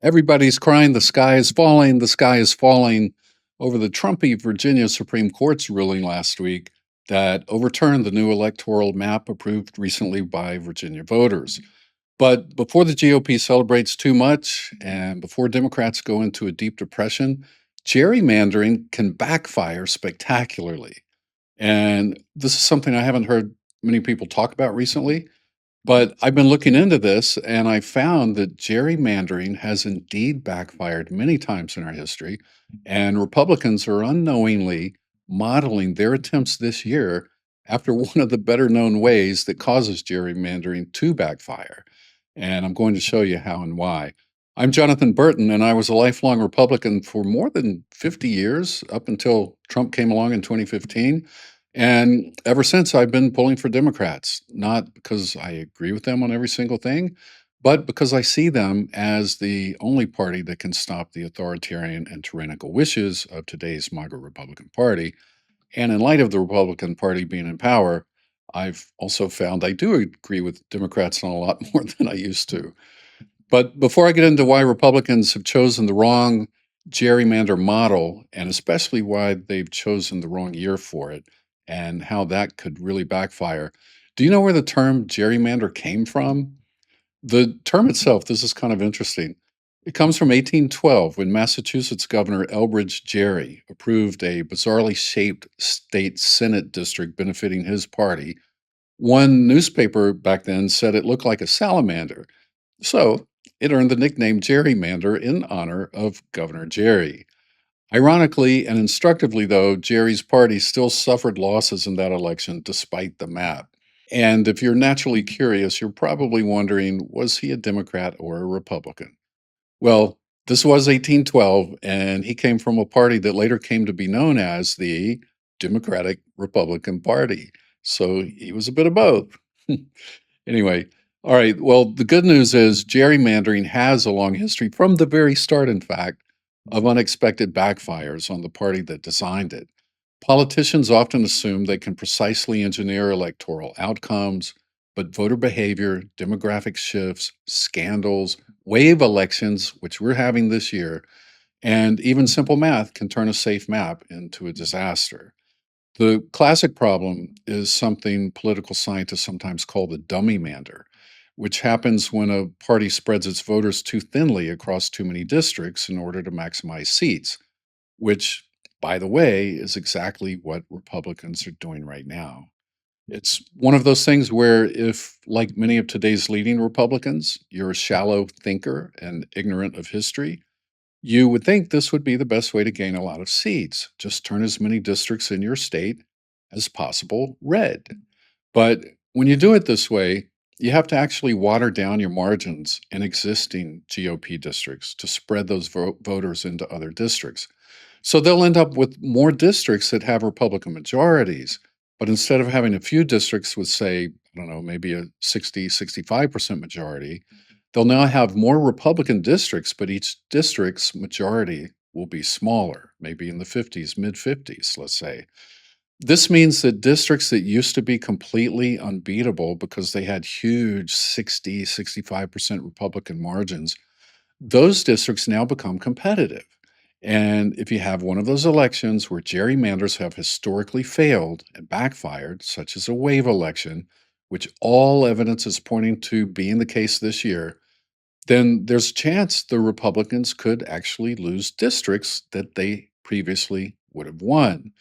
Everybody's crying, the sky is falling, the sky is falling over the Trumpy Virginia Supreme Court's ruling last week that overturned the new electoral map approved recently by Virginia voters. But before the GOP celebrates too much and before Democrats go into a deep depression, gerrymandering can backfire spectacularly. And this is something I haven't heard many people talk about recently. But I've been looking into this and I found that gerrymandering has indeed backfired many times in our history, and Republicans are unknowingly modeling their attempts this year after one of the better known ways that causes gerrymandering to backfire. And I'm going to show you how and why. I'm Jonathan Burton, and I was a lifelong Republican for more than 50 years up until Trump came along in 2015. And ever since, I've been pulling for Democrats, not because I agree with them on every single thing, but because I see them as the only party that can stop the authoritarian and tyrannical wishes of today's MAGA Republican Party. And in light of the Republican Party being in power, I've also found I do agree with Democrats on a lot more than I used to. But before I get into why Republicans have chosen the wrong gerrymander model, and especially why they've chosen the wrong year for it, and how that could really backfire, do you know where the term gerrymander came from? The term itself, this is kind of interesting. It comes from 1812 when Massachusetts Governor Elbridge Gerry approved a bizarrely shaped state Senate district benefiting his party. One newspaper back then said it looked like a salamander, so it earned the nickname Gerrymander in honor of Governor Gerry. Ironically and instructively, though, Gerry's party still suffered losses in that election despite the map. And if you're naturally curious, you're probably wondering, was he a Democrat or a Republican? Well, this was 1812, and he came from a party that later came to be known as the Democratic Republican Party. So he was a bit of both. Anyway, all right. Well, the good news is gerrymandering has a long history from the very start, in fact, of unexpected backfires on the party that designed it. Politicians often assume they can precisely engineer electoral outcomes, but voter behavior, demographic shifts, scandals, wave elections, which we're having this year, and even simple math can turn a safe map into a disaster. The classic problem is something political scientists sometimes call the Dummymander, which happens when a party spreads its voters too thinly across too many districts in order to maximize seats, which, by the way, is exactly what Republicans are doing right now. It's one of those things where, if, like many of today's leading Republicans, you're a shallow thinker and ignorant of history, you would think this would be the best way to gain a lot of seats. Just turn as many districts in your state as possible red. But when you do it this way, you have to actually water down your margins in existing GOP districts to spread those voters into other districts. So they'll end up with more districts that have Republican majorities. But instead of having a few districts with, say, I don't know, maybe a 60, 65% majority, they'll now have more Republican districts, but each district's majority will be smaller, maybe in the 50s, mid 50s, let's say. This means that districts that used to be completely unbeatable because they had huge 60, 65% Republican margins, those districts now become competitive. And if you have one of those elections where gerrymanders have historically failed and backfired, such as a wave election, which all evidence is pointing to being the case this year, then there's a chance the Republicans could actually lose districts that they previously would have won.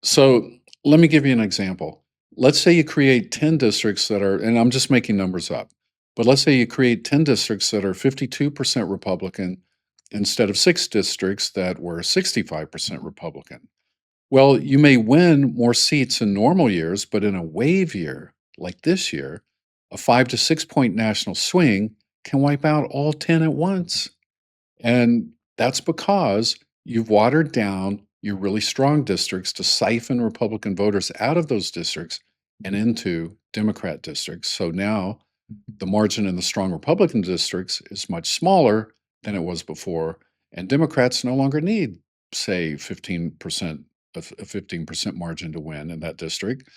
So let me give you an example. Let's say you create 10 districts that are, and I'm just making numbers up, but let's say you create 10 districts that are 52% Republican instead of six districts that were 65% Republican. Well, you may win more seats in normal years, but in a wave year like this year, a 5 to 6 point national swing can wipe out all 10 at once. And that's because you've watered down your really strong districts to siphon Republican voters out of those districts and into Democrat districts. So now the margin in the strong Republican districts is much smaller than it was before. And Democrats no longer need, say, 15%, a 15% margin to win in that district,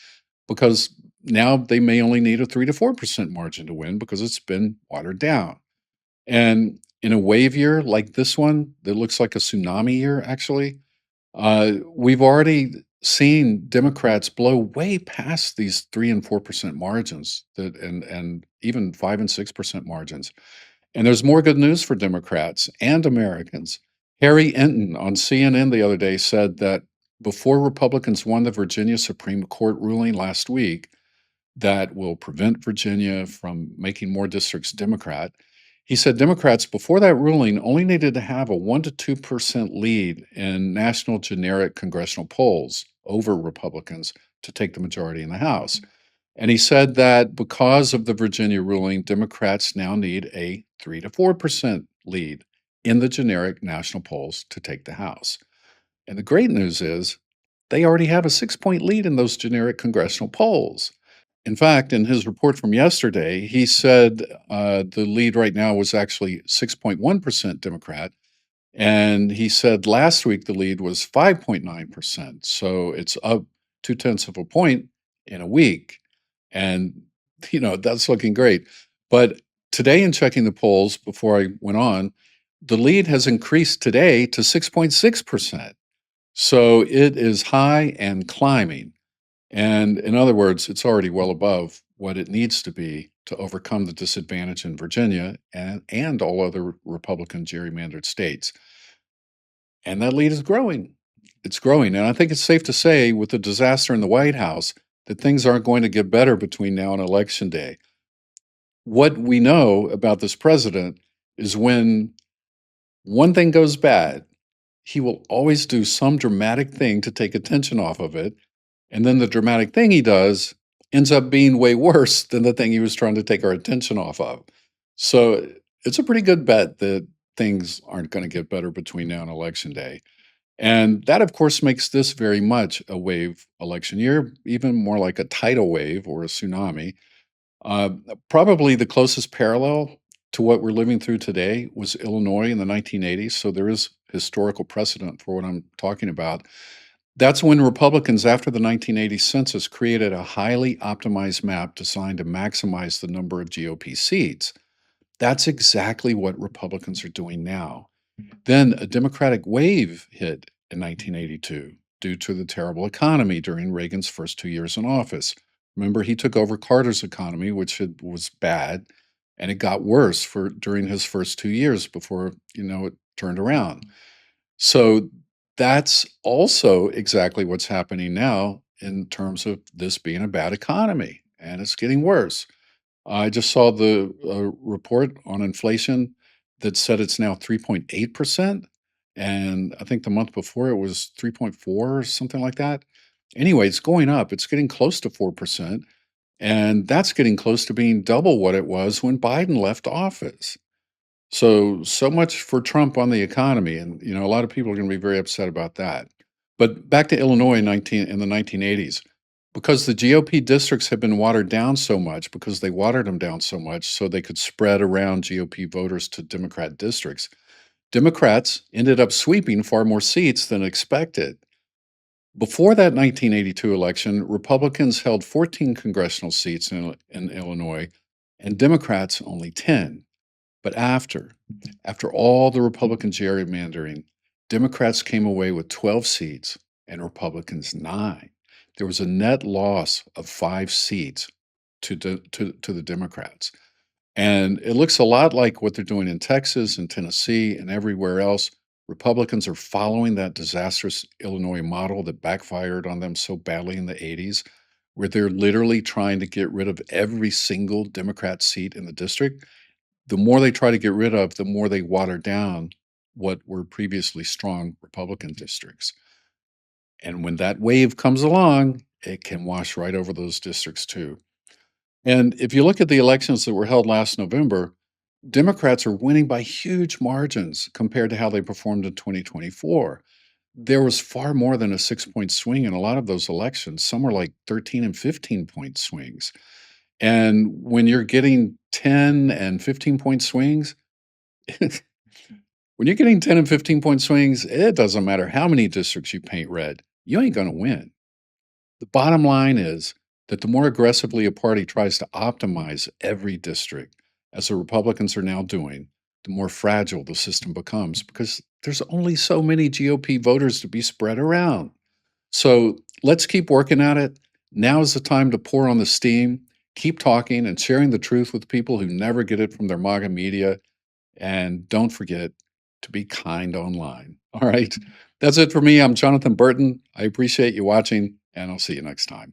because now they may only need a 3 to 4% margin to win because it's been watered down. And in a wave year like this one, that looks like a tsunami year, actually, we've already seen Democrats blow way past these 3 and 4% margins and even 5 and 6% margins. And there's more good news for Democrats and Americans. Harry Enten on CNN the other day said that before Republicans won the Virginia Supreme Court ruling last week that will prevent Virginia from making more districts Democrat, he said Democrats before that ruling only needed to have a 1 to 2% lead in national generic congressional polls over Republicans to take the majority in the House. And he said that because of the Virginia ruling, Democrats now need a 3 to 4% lead in the generic national polls to take the House. And the great news is they already have a 6 point lead in those generic congressional polls. In fact, in his report from yesterday, he said the lead right now was actually 6.1% Democrat. And he said last week the lead was 5.9%. So it's up 0.2 point in a week. And, that's looking great. But today, in checking the polls before I went on, the lead has increased today to 6.6%. So it is high and climbing. And in other words, it's already well above what it needs to be to overcome the disadvantage in Virginia and all other Republican gerrymandered states. And that lead is growing. It's growing. And I think it's safe to say, with the disaster in the White House, that things aren't going to get better between now and Election Day. What we know about this president is when one thing goes bad, he will always do some dramatic thing to take attention off of it. And then the dramatic thing he does ends up being way worse than the thing he was trying to take our attention off of. So it's a pretty good bet that things aren't going to get better between now and Election Day. And that, of course, makes this very much a wave election year, even more like a tidal wave or a tsunami. Uh, Probably the closest parallel to what we're living through today was Illinois in the 1980s. So there is historical precedent for what I'm talking about. That's when Republicans, after the 1980 census, created a highly optimized map designed to maximize the number of GOP seats. That's exactly what Republicans are doing now. Then a Democratic wave hit in 1982 due to the terrible economy during Reagan's first 2 years in office. Remember, he took over Carter's economy, which was bad, and it got worse during his first 2 years before it turned around. So that's also exactly what's happening now in terms of this being a bad economy, and it's getting worse. I just saw the report on inflation that said it's now 3.8%. And I think the month before it was 3.4 or something like that. Anyway, it's going up. It's getting close to 4%. And that's getting close to being double what it was when Biden left office. So much for Trump on the economy. And, a lot of people are going to be very upset about that. But back to Illinois in the 1980s, because the GOP districts have been watered down so much, because they watered them down so much so they could spread around GOP voters to Democrat districts, Democrats ended up sweeping far more seats than expected. Before that 1982 election, Republicans held 14 congressional seats in Illinois, and Democrats only 10. But after all the Republican gerrymandering, Democrats came away with 12 seats and Republicans 9. There was a net loss of 5 seats to the Democrats. And it looks a lot like what they're doing in Texas and Tennessee and everywhere else. Republicans are following that disastrous Illinois model that backfired on them so badly in the 80s, where they're literally trying to get rid of every single Democrat seat in the district. The more they try to get rid of, the more they water down what were previously strong Republican districts. And when that wave comes along, it can wash right over those districts too. And if you look at the elections that were held last November, Democrats are winning by huge margins compared to how they performed in 2024. There was far more than a 6 point swing in a lot of those elections. Some were like 13 and 15 point swings. And when you're getting 10 and 15 point swings, when you're getting 10 and 15 point swings, it doesn't matter how many districts you paint red, you ain't going to win. The bottom line is that the more aggressively a party tries to optimize every district, as the Republicans are now doing, the more fragile the system becomes because there's only so many GOP voters to be spread around. So let's keep working at it. Now is the time to pour on the steam, keep talking and sharing the truth with people who never get it from their MAGA media. And don't forget to be kind online. All right. That's it for me. I'm Jonathan Burton. I appreciate you watching, and I'll see you next time.